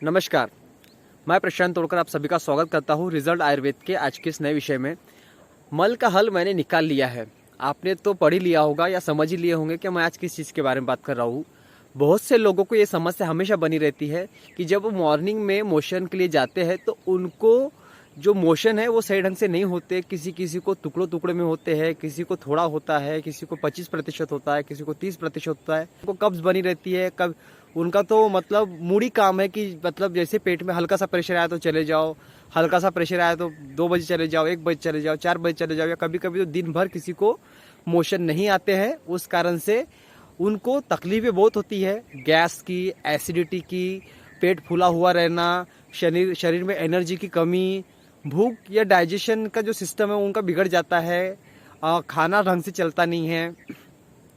नमस्कार, मैं प्रशांत तोड़कर आप सभी का स्वागत करता हूँ रिजल्ट आयुर्वेद के आज के इस नए विषय में। मल का हल मैंने निकाल लिया है। आपने तो पढ़ ही लिया होगा या समझ ही लिए होंगे कि मैं आज किस चीज़ के बारे में बात कर रहा हूँ। बहुत से लोगों को ये समस्या हमेशा बनी रहती है कि जब वो मॉर्निंग में मोशन के लिए जाते हैं तो उनको जो मोशन है वो सही ढंग से नहीं होते। किसी किसी को टुकड़ों टुकड़े में होते हैं, किसी को थोड़ा होता है, किसी को 25% होता है, किसी को 30% होता है। उनको कब्ज बनी रहती है। कब उनका तो मतलब मूडी काम है कि मतलब जैसे पेट में हल्का सा प्रेशर आया तो चले जाओ, हल्का सा प्रेशर आया तो 2 बजे चले जाओ, 1 बजे चले जाओ, 4 बजे चले जाओ, या कभी कभी तो दिन भर किसी को मोशन नहीं आते हैं। उस कारण से उनको तकलीफें बहुत होती है, गैस की, एसिडिटी की, पेट फूला हुआ रहना, शरीर में एनर्जी की कमी, भूख या डाइजेशन का जो सिस्टम है उनका बिगड़ जाता है, खाना ढंग से चलता नहीं है,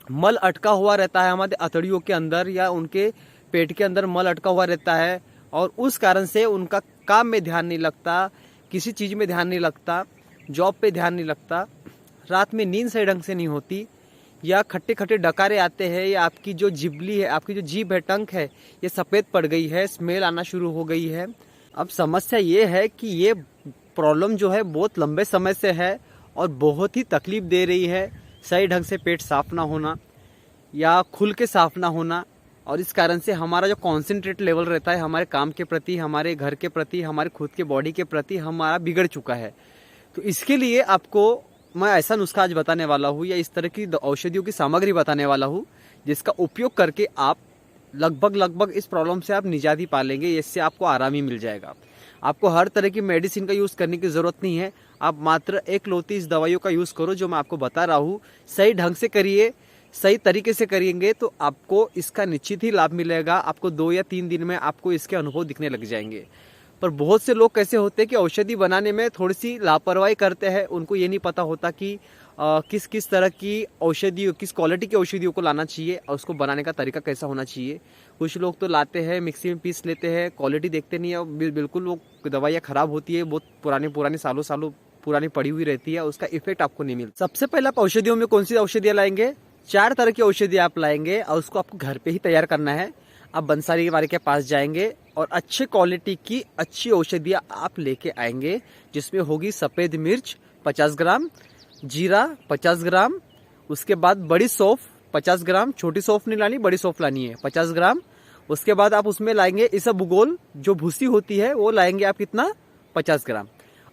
मल अटका हुआ रहता है हमारे अतड़ियों के अंदर या उनके पेट के अंदर मल अटका हुआ रहता है और उस कारण से उनका काम में ध्यान नहीं लगता, किसी चीज़ में ध्यान नहीं लगता, जॉब पे ध्यान नहीं लगता, रात में नींद सही ढंग से नहीं होती, या खट्टे खट्टे डकारे आते हैं, या आपकी जो जिबली है, आपकी जो जीभ है, टंक है, ये सफ़ेद पड़ गई है, स्मेल आना शुरू हो गई है। अब समस्या ये है कि ये प्रॉब्लम जो है बहुत लंबे समय से है और बहुत ही तकलीफ दे रही है। सही ढंग से पेट साफ ना होना या खुल के साफ ना होना, और इस कारण से हमारा जो कॉन्सेंट्रेट लेवल रहता है हमारे काम के प्रति, हमारे घर के प्रति, हमारे खुद के बॉडी के प्रति हमारा बिगड़ चुका है। तो इसके लिए आपको मैं ऐसा नुस्खा आज बताने वाला हूँ या इस तरह की औषधियों की सामग्री बताने वाला हूँ जिसका उपयोग करके आप लगभग इस प्रॉब्लम से आप निजात ही पा लेंगे। इससे आपको आराम ही मिल जाएगा। आपको हर तरह की मेडिसिन का यूज़ करने की ज़रूरत नहीं है। आप मात्र एक लोटी इस दवाइयों का यूज़ करो जो मैं आपको बता रहा हूँ। सही ढंग से करिए, सही तरीके से करेंगे तो आपको इसका निश्चित ही लाभ मिलेगा। आपको 2 या 3 दिन में आपको इसके अनुभव दिखने लग जाएंगे। पर बहुत से लोग कैसे होते हैं कि औषधि बनाने में थोड़ी सी लापरवाही करते हैं। उनको ये नहीं पता होता कि किस किस तरह की औषधि, किस क्वालिटी की औषधियों को लाना चाहिए और उसको बनाने का तरीका कैसा होना चाहिए। कुछ लोग तो लाते हैं, मिक्सी में पीस लेते हैं, क्वालिटी देखते नहीं है, बिल्कुल वो दवाइयाँ ख़राब होती है, बहुत पुरानी सालों पुरानी पड़ी हुई रहती है, उसका इफेक्ट आपको नहीं मिलता। सबसे पहले आप औषधियों में कौन सी औषधियाँ लाएंगे? 4 तरह की औषधि आप लाएंगे और उसको आपको घर पे ही तैयार करना है। आप बंसारी वाले के पास जाएंगे और अच्छे क्वालिटी की अच्छी औषधियाँ आप लेके आएंगे, जिसमें होगी सफ़ेद मिर्च 50 ग्राम, जीरा 50 ग्राम, उसके बाद बड़ी सौंफ 50 ग्राम, छोटी सौंफ नहीं लानी, बड़ी सौंफ लानी है 50 ग्राम। उसके बाद आप उसमें लाएंगे इसबगोल, जो भूसी होती है वो लाएंगे आप कितना, 50 ग्राम।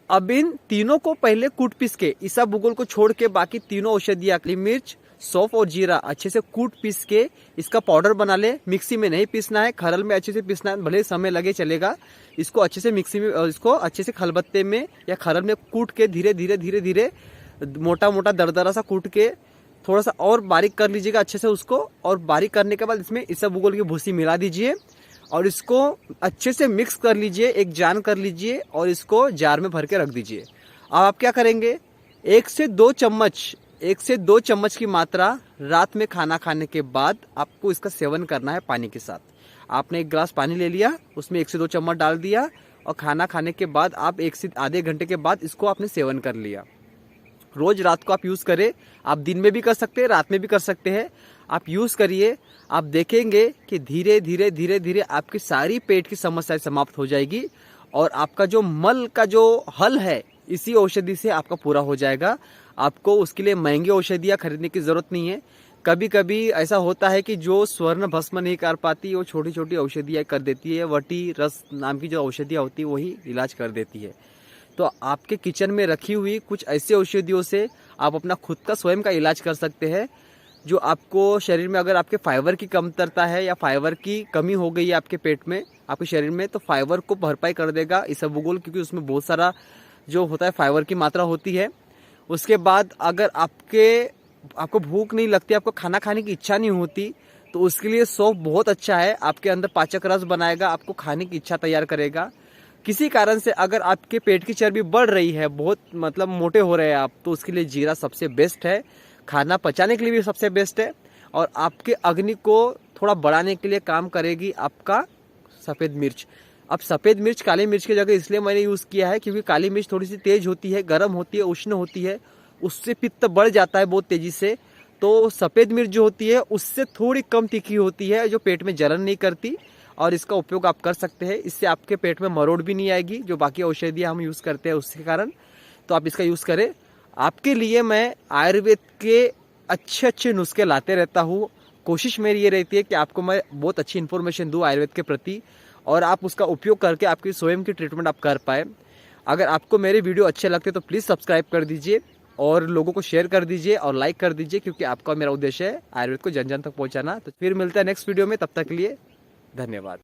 अब इन तीनों को पहले कूट पीस के, इसबगोल को छोड़ के बाकी तीनों औषधियाँ मिर्च, सौंफ और जीरा अच्छे से कूट पीस के इसका पाउडर बना ले। मिक्सी में नहीं पीसना है, खरल में अच्छे से पीसना है, भले समय लगे चलेगा। इसको अच्छे से मिक्सी में, इसको अच्छे से खलबत्ते में या खरल में कूट के धीरे धीरे मोटा मोटा दरदरा सा कूट के थोड़ा सा और बारीक कर लीजिएगा अच्छे से उसको। और बारीक करने के बाद इसमें इसबगोल की भूसी मिला दीजिए और इसको अच्छे से मिक्स कर लीजिए, एक जान कर लीजिए और इसको जार में भर के रख दीजिए। अब आप क्या करेंगे, 1 से 2 चम्मच की मात्रा रात में खाना खाने के बाद आपको इसका सेवन करना है पानी के साथ। आपने 1 गिलास पानी ले लिया, उसमें 1 से 2 चम्मच डाल दिया और खाना खाने के बाद आप 1 से आधे घंटे के बाद इसको आपने सेवन कर लिया। रोज रात को आप यूज़ करें। आप दिन में भी कर सकते हैं, रात में भी कर सकते हैं। आप यूज़ करिए, आप देखेंगे कि धीरे धीरे आपकी सारी पेट की समस्याएं समाप्त हो जाएगी और आपका जो मल का जो हल है इसी औषधि से आपका पूरा हो जाएगा। आपको उसके लिए महंगी औषधियाँ खरीदने की ज़रूरत नहीं है। कभी कभी ऐसा होता है कि जो स्वर्ण भस्म नहीं कर पाती वो छोटी छोटी औषधियाँ कर देती है। वटी रस नाम की जो औषधियाँ होती है वही इलाज कर देती है। तो आपके किचन में रखी हुई कुछ ऐसी औषधियों से आप अपना खुद का स्वयं का इलाज कर सकते हैं। जो आपको शरीर में, अगर आपके फाइबर की कमतरता है या फाइबर की कमी हो गई है आपके पेट में, आपके शरीर में, तो फाइबर को भरपाई कर देगा इसबगोल, क्योंकि उसमें बहुत सारा जो होता है फाइबर की मात्रा होती है। उसके बाद अगर आपको भूख नहीं लगती, आपको खाना खाने की इच्छा नहीं होती, तो उसके लिए सौंफ बहुत अच्छा है। आपके अंदर पाचक रस बनाएगा, आपको खाने की इच्छा तैयार करेगा। किसी कारण से अगर आपके पेट की चर्बी बढ़ रही है, बहुत मतलब मोटे हो रहे हैं आप, तो उसके लिए जीरा सबसे बेस्ट है। खाना पचाने के लिए भी सबसे बेस्ट है और आपके अग्नि को थोड़ा बढ़ाने के लिए काम करेगी आपका सफ़ेद मिर्च। अब सफ़ेद मिर्च काली मिर्च की जगह इसलिए मैंने यूज़ किया है क्योंकि काली मिर्च थोड़ी सी तेज़ होती है, गर्म होती है, उष्ण होती है, उससे पित्त बढ़ जाता है बहुत तेज़ी से। तो सफ़ेद मिर्च जो होती है उससे थोड़ी कम तीखी होती है, जो पेट में जलन नहीं करती और इसका उपयोग आप कर सकते हैं। इससे आपके पेट में मरोड़ भी नहीं आएगी, जो बाकी औषधियाँ हम यूज़ करते हैं उसके कारण। तो आप इसका यूज़ करें। आपके लिए मैं आयुर्वेद के अच्छे अच्छे नुस्खे लाते रहता हूँ। कोशिश मेरी ये रहती है कि आपको मैं बहुत अच्छी इन्फॉर्मेशन दूँ आयुर्वेद के प्रति, और आप उसका उपयोग करके आपकी स्वयं की ट्रीटमेंट आप कर पाए। अगर आपको मेरे वीडियो अच्छे लगते तो प्लीज़ सब्सक्राइब कर दीजिए और लोगों को शेयर कर दीजिए और लाइक कर दीजिए, क्योंकि आपका मेरा उद्देश्य है आयुर्वेद को जन जन तक पहुंचाना। तो फिर मिलता है नेक्स्ट वीडियो में, तब तक के लिए धन्यवाद।